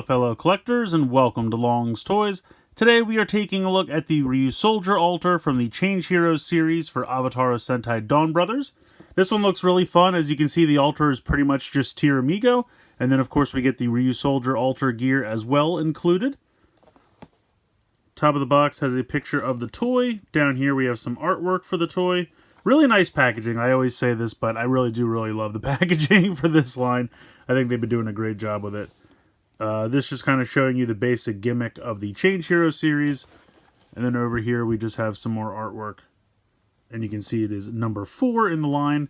fellow collectors, and welcome to Long's Toys. Today we are taking a look at the Ryusoulger altar from the Change Heroes series for Avataro Sentai DonBrothers. This one looks really fun. As you can see, the altar is pretty much just Tiramigo, and then of course we get the Ryusoulger altar gear as well included. Top of the box has a picture of the toy. Down here we have some artwork for the toy. Really nice packaging. I always say this, but I really love the packaging for this line. I think they've been doing a great job with it. This is kind of showing you the basic gimmick of the Change Heroes series. And then over here we just have some more artwork. And you can see it is number 4 in the line.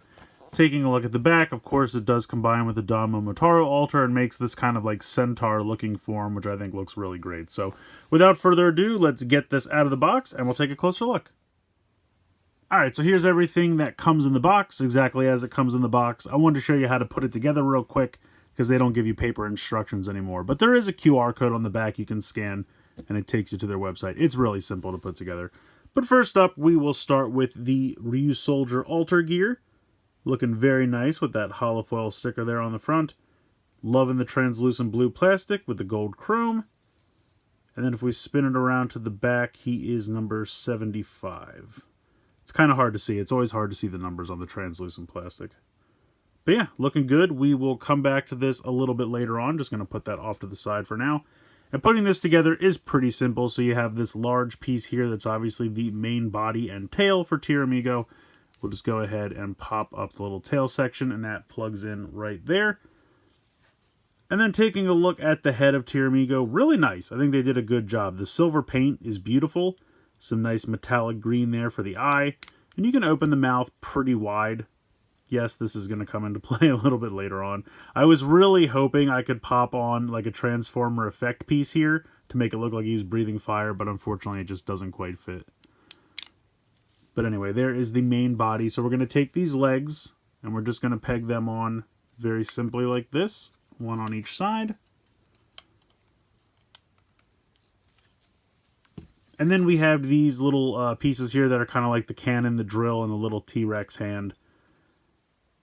Taking a look at the back, of course, it does combine with the DonMomoTaro altar and makes this kind of like centaur looking form, which I think looks really great. So without further ado, let's get this out of the box and we'll take a closer look. Alright, so here's everything that comes in the box, exactly as it comes in the box. I wanted to show you how to put it together real quick, because they don't give you paper instructions anymore. But there is a QR code on the back you can scan, and it takes you to their website. It's really simple to put together. But first up, we will start with the Ryusoulger altar gear. Looking very nice with that holofoil sticker there on the front. Loving the translucent blue plastic with the gold chrome. And then if we spin it around to the back, he is number 75. It's kind of hard to see. It's always hard to see the numbers on the translucent plastic. But yeah, looking good. We will come back to this a little bit later on. Just going to put that off to the side for now. And putting this together is pretty simple. So you have this large piece here that's obviously the main body and tail for Tiramigo. We'll just go ahead and pop up the little tail section, and that plugs in right there. And then taking a look at the head of Tiramigo, really nice. I think they did a good job. The silver paint is beautiful. Some nice metallic green there for the eye. And you can open the mouth pretty wide. Yes, this is going to come into play a little bit later on. I was really hoping I could pop on like a Transformer effect piece here to make it look like he's breathing fire, but unfortunately it just doesn't quite fit. But anyway, there is the main body. So we're going to take these legs and we're just going to peg them on very simply like this. One on each side. And then we have these little pieces here that are kind of like the cannon, the drill, and the little T-Rex hand.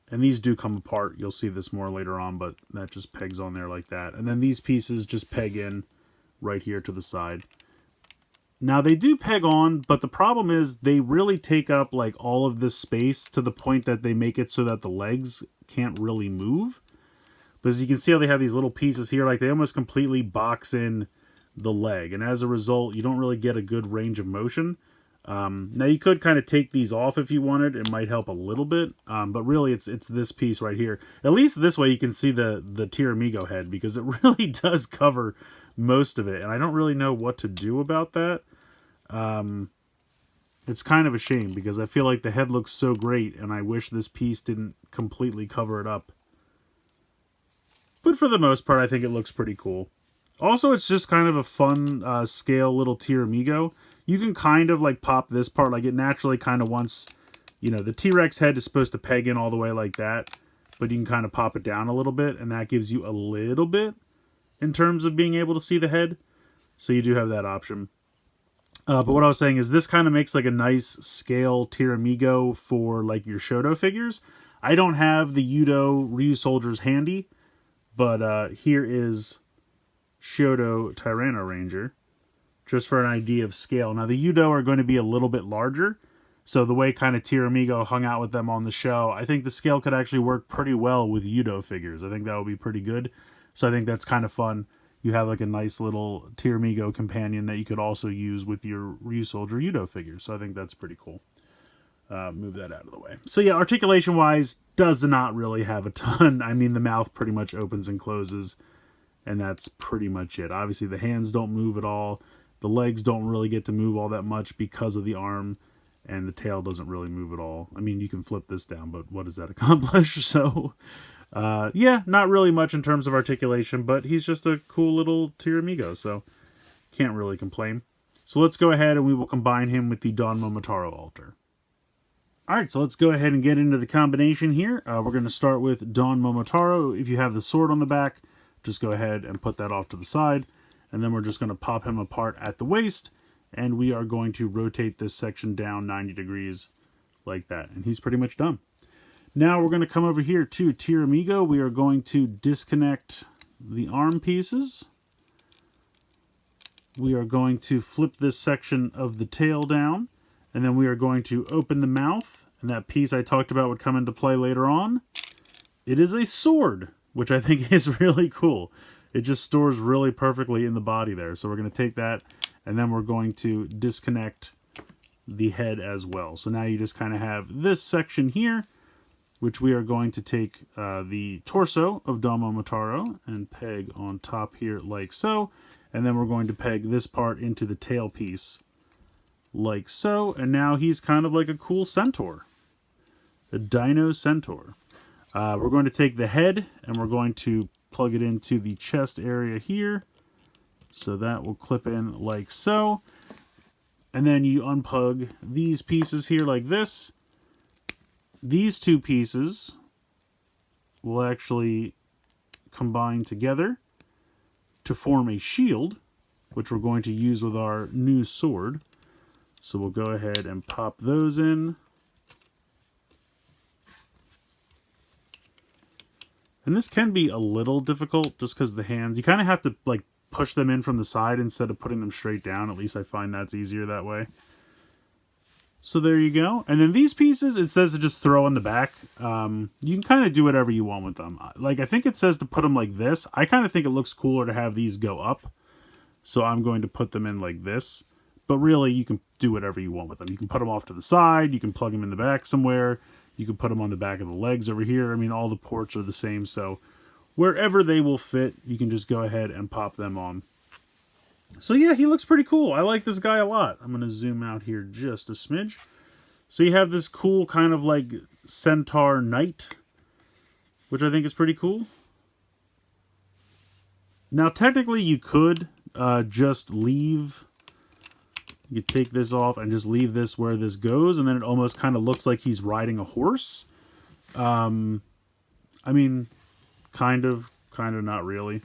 And these do come apart. You'll see this more later on, but that just pegs on there like that. And then these pieces just peg in right here to the side. Now they do peg on, but the problem is they really take up like all of this space to the point that they make it so that the legs can't really move. But as you can see how they have these little pieces here, like they almost completely box in the leg. And as a result, you don't really get a good range of motion. Now you could kind of take these off if you wanted. It might help a little bit, but really it's this piece right here. At least this way you can see the Tiramigo head, because it really does cover most of it, and I don't really know what to do about that. It's kind of a shame, because I feel like the head looks so great, and I wish this piece didn't completely cover it up. But for the most part, I think it looks pretty cool. Also, it's just kind of a fun scale little Tiramigo. You can kind of like pop this part, like it naturally kind of wants, you know, the T-Rex head is supposed to peg in all the way like that, but you can kind of pop it down a little bit, and that gives you a little bit in terms of being able to see the head. So you do have that option. But what I was saying is this kind of makes like a nice scale Tiramigo for like your Shoto figures. I don't have the Yudo Ryusoulgers handy, but here is Shoto Tyranno Ranger. Just for an idea of scale. Now, the Yudo are going to be a little bit larger. So the way kind of Tiramigo hung out with them on the show, I think the scale could actually work pretty well with Yudo figures. I think that would be pretty good. So I think that's kind of fun. You have like a nice little Tiramigo companion that you could also use with your Ryusoulger Yudo figures. So I think that's pretty cool. Move that out of the way. So yeah, articulation-wise, does not really have a ton. I mean, the mouth pretty much opens and closes. And that's pretty much it. Obviously, the hands don't move at all. The legs don't really get to move all that much because of the arm, and the tail doesn't really move at all. I mean, you can flip this down, but what does that accomplish? So, yeah, not really much in terms of articulation, but he's just a cool little Tiramigo, so can't really complain. So let's go ahead and we will combine him with the DonMomoTaro altar. Alright, so let's go ahead and get into the combination here. We're going to start with DonMomoTaro. If you have the sword on the back, just go ahead and put that off to the side. And then we're just going to pop him apart at the waist, and we are going to rotate this section down 90 degrees like that. And he's pretty much done. Now we're going to come over here to Tiramigo. We are going to disconnect the arm pieces. we are going to flip this section of the tail down, and then we are going to open the mouth, and that piece I talked about would come into play later on. It is a sword, which I think is really cool. It just stores really perfectly in the body there. So we're going to take that, and then we're going to disconnect the head as well. So now you just kind of have this section here, which we are going to take the torso of Don Momotaro and peg on top here like so. And then we're going to peg this part into the tail piece like so. And now he's kind of like a cool centaur. A dino centaur. We're going to take the head and we're going to plug it into the chest area here. So that will clip in like so. And then you unplug these pieces here like this. These two pieces will actually combine together to form a shield, which we're going to use with our new sword. So we'll go ahead and pop those in. And this can be a little difficult just because the hands, you kind of have to like push them in from the side instead of putting them straight down. At least I find that's easier that way. So there you go. And then these pieces, it says to just throw in the back. You can kind of do whatever you want with them. Like, I think it says to put them like this. I kind of think it looks cooler to have these go up. So I'm going to put them in like this. But really, you can do whatever you want with them. You can put them off to the side. You can plug them in the back somewhere. You can put them on the back of the legs over here. I mean, all the ports are the same. So wherever they will fit, you can just go ahead and pop them on. So yeah, he looks pretty cool. I like this guy a lot. I'm going to zoom out here just a smidge. So you have this cool kind of like centaur knight, which I think is pretty cool. Now technically you could just leave, you could take this off and just leave this where this goes, and then it almost kind of looks like he's riding a horse. I mean, kind of not really.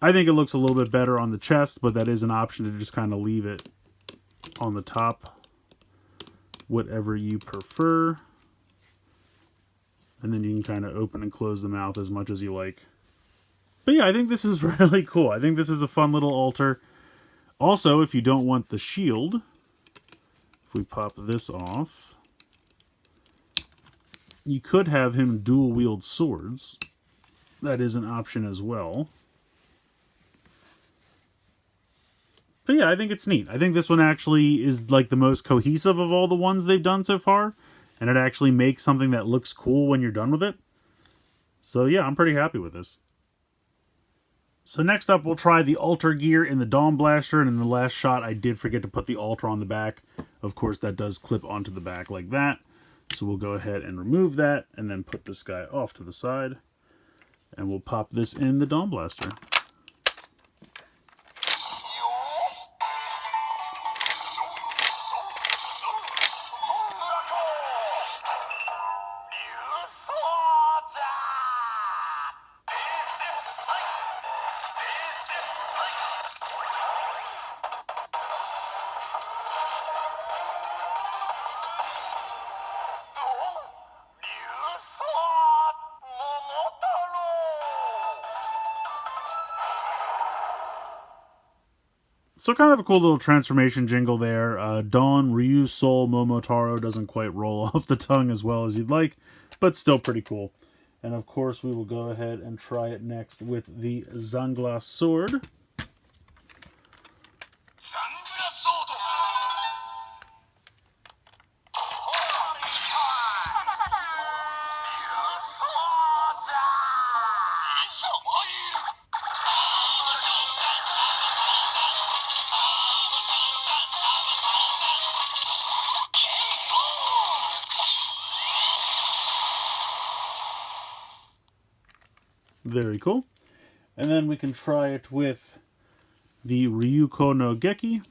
I think it looks a little bit better on the chest, but that is an option to just kind of leave it on the top. Whatever you prefer. And then you can kind of open and close the mouth as much as you like. But yeah, I think this is really cool. I think this is a fun little altar. Also, if you don't want the shield, if we pop this off, you could have him dual wield swords. That is an option as well. But yeah, I think it's neat. I think this one actually is like the most cohesive of all the ones they've done so far. And it actually makes something that looks cool when you're done with it. So yeah, I'm pretty happy with this. So next up, we'll try the altar gear in the Dawn Blaster. And in the last shot, I did forget to put the altar on the back. Of course, that does clip onto the back like that. So we'll go ahead and remove that and then put this guy off to the side. And we'll pop this in the Dawn Blaster. So kind of a cool little transformation jingle there. Don Ryusoulger Momotaro doesn't quite roll off the tongue as well as you'd like, but still pretty cool. And of course we will go ahead and try it next with the Zangla sword. Very cool. And then we can try it with the Ryuko no Geki.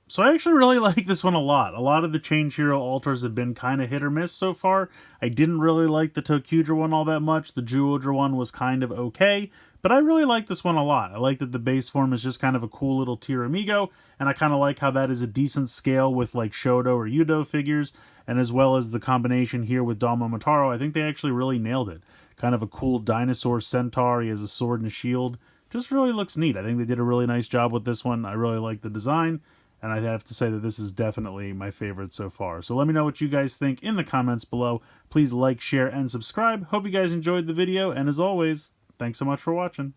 So I actually really like this one a lot. A lot of the Change Hero alters have been kind of hit or miss so far. I didn't really like the Tokudra one all that much. The Juodra one was kind of okay, but I really like this one a lot. I like that the base form is just kind of a cool little Tiramigo, and I kind of like how that is a decent scale with like Shoto or Yudo figures, and as well as the combination here with Don Momotaro. I think they actually really nailed it. Kind of a cool dinosaur centaur. He has a sword and a shield. Just really looks neat. I think they did a really nice job with this one. I really like the design. And I have to say that this is definitely my favorite so far. So let me know what you guys think in the comments below. Please like, share, and subscribe. Hope you guys enjoyed the video. And as always, thanks so much for watching.